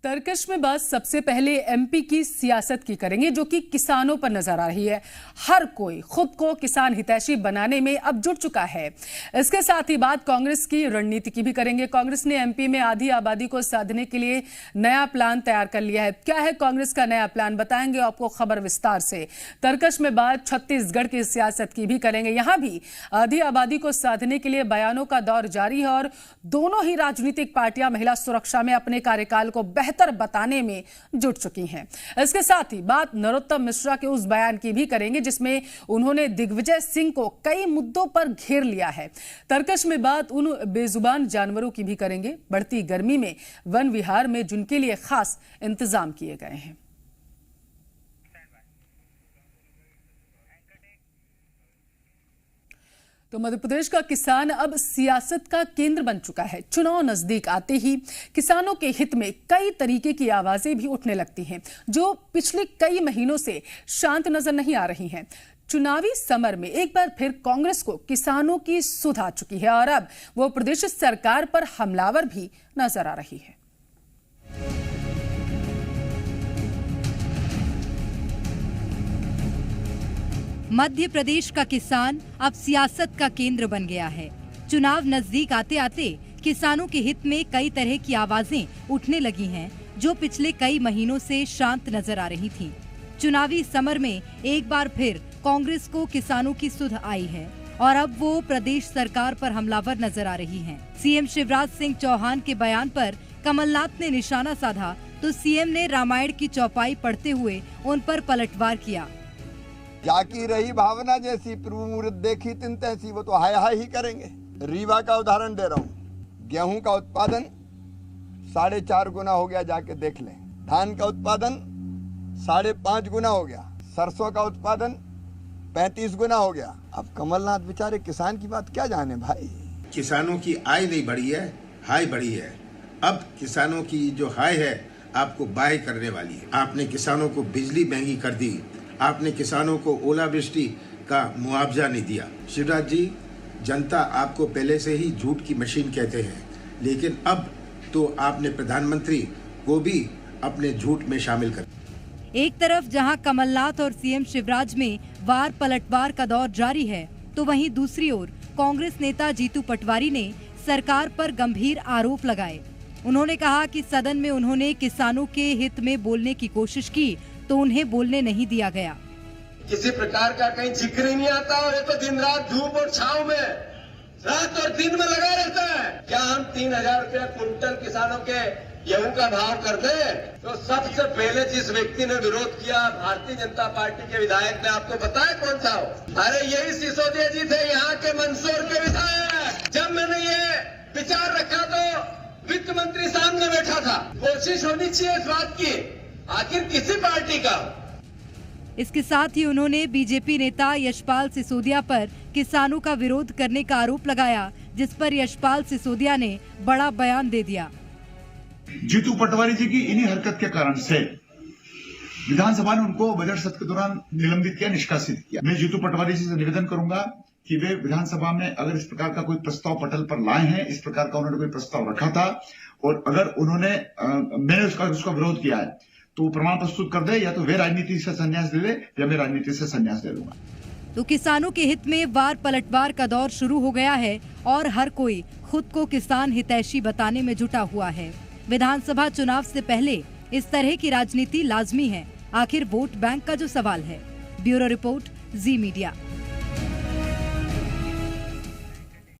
तरकश में बात सबसे पहले एमपी की सियासत की करेंगे, जो कि किसानों पर नजर आ रही है। हर कोई खुद को किसान हितैषी बनाने में अब जुट चुका है। इसके साथ ही बात कांग्रेस की रणनीति की भी करेंगे। कांग्रेस ने एमपी में आधी आबादी को साधने के लिए नया प्लान तैयार कर लिया है। क्या है कांग्रेस का नया प्लान, बताएंगे आपको खबर विस्तार से। तरकश में बात छत्तीसगढ़ की सियासत की भी करेंगे। यहां भी आधी आबादी को साधने के लिए बयानों का दौर जारी है और दोनों ही राजनीतिक पार्टियां महिला सुरक्षा में अपने कार्यकाल को बेहतर बताने में जुट चुकी हैं। इसके साथ ही बात नरोत्तम मिश्रा के उस बयान की भी करेंगे जिसमें उन्होंने दिग्विजय सिंह को कई मुद्दों पर घेर लिया है। तरकश में बात उन बेजुबान जानवरों की भी करेंगे, बढ़ती गर्मी में वन विहार में जिनके लिए खास इंतजाम किए गए हैं। तो मध्य प्रदेश का किसान अब सियासत का केंद्र बन चुका है। चुनाव नजदीक आते ही किसानों के हित में कई तरीके की आवाजें भी उठने लगती हैं, जो पिछले कई महीनों से शांत नजर नहीं आ रही हैं। चुनावी समर में एक बार फिर कांग्रेस को किसानों की सुध आ चुकी है और अब वो प्रदेश सरकार पर हमलावर भी नजर आ रही है। मध्य प्रदेश का किसान अब सियासत का केंद्र बन गया है। चुनाव नजदीक आते आते किसानों के हित में कई तरह की आवाजें उठने लगी हैं, जो पिछले कई महीनों से शांत नजर आ रही थीं। चुनावी समर में एक बार फिर कांग्रेस को किसानों की सुध आई है और अब वो प्रदेश सरकार पर हमलावर नजर आ रही हैं। सीएम शिवराज सिंह चौहान के बयान पर कमलनाथ ने निशाना साधा तो सीएम ने रामायण की चौपाई पढ़ते हुए उन पर पलटवार किया। जाकी रही भावना जैसी प्रभु मूर्त देखी तिन तैसी, वो तो हाय हाय ही करेंगे। रीवा का उदाहरण दे रहा हूँ। गेहूं का उत्पादन 4.5 गुना हो गया, जाके देख लें। धान का उत्पादन 5.5 गुना हो गया। सरसों का उत्पादन 35 गुना हो गया। अब कमलनाथ बेचारे किसान की बात क्या जाने भाई। किसानों की आय नहीं बढ़ी है, हाय बढ़ी है। अब किसानों की जो हाय है आपको बाय करने वाली है। आपने किसानों को बिजली महंगी कर दी, आपने किसानों को ओलावृष्टि का मुआवजा नहीं दिया। शिवराज जी, जनता आपको पहले से ही झूठ की मशीन कहते हैं, लेकिन अब तो आपने प्रधानमंत्री को भी अपने झूठ में शामिल कर। एक तरफ जहां कमलनाथ और सीएम शिवराज में वार पलटवार का दौर जारी है, तो वहीं दूसरी ओर कांग्रेस नेता जीतू पटवारी ने सरकार पर गंभीर आरोप लगाए। उन्होंने कहा कि सदन में उन्होंने किसानों के हित में बोलने की कोशिश की तो उन्हें बोलने नहीं दिया गया। किसी प्रकार का कहीं जिक्र ही नहीं आता और ये तो दिन रात धूप और छांव में, रात और दिन में लगा रहता है। क्या हम 3,000 रुपया कुंटल किसानों के गेहूं का भाव कर दें? तो सबसे पहले जिस व्यक्ति ने विरोध किया, भारतीय जनता पार्टी के विधायक ने, आपको पता है कौन सा हो? अरे यही सिसोदिया जी थे, यहाँ के मंदसौर के विधायक। जब मैंने ये विचार रखा तो वित्त मंत्री सामने बैठा था। कोशिश होनी चाहिए इस बात की, आखिर किसी पार्टी का। इसके साथ ही उन्होंने बीजेपी नेता यशपाल सिसोदिया पर किसानों का विरोध करने का आरोप लगाया, जिस पर यशपाल सिसोदिया ने बड़ा बयान दे दिया। जीतू पटवारी जी की इन्हीं हरकत के कारण से विधानसभा ने उनको बजट सत्र के दौरान निलंबित किया, निष्कासित किया। मैं जीतू पटवारी जी से निवेदन करूंगा कि वे विधानसभा में अगर इस प्रकार का कोई प्रस्ताव पटल पर लाए हैं, इस प्रकार का उन्होंने कोई प्रस्ताव रखा था और अगर उन्होंने मैंने उसका विरोध किया है, तो प्रमाण प्रस्तुत कर दे, या तो वे राजनीति से संन्यास ले ले या मैं राजनीति से संन्यास ले लूंगा। तो किसानों के हित में वार पलटवार का दौर शुरू हो गया है और हर कोई खुद को किसान हितैषी बताने में जुटा हुआ है। विधानसभा चुनाव से पहले इस तरह की राजनीति लाजमी है। आखिर वोट बैंक का जो सवाल है। ब्यूरो रिपोर्ट, जी मीडिया।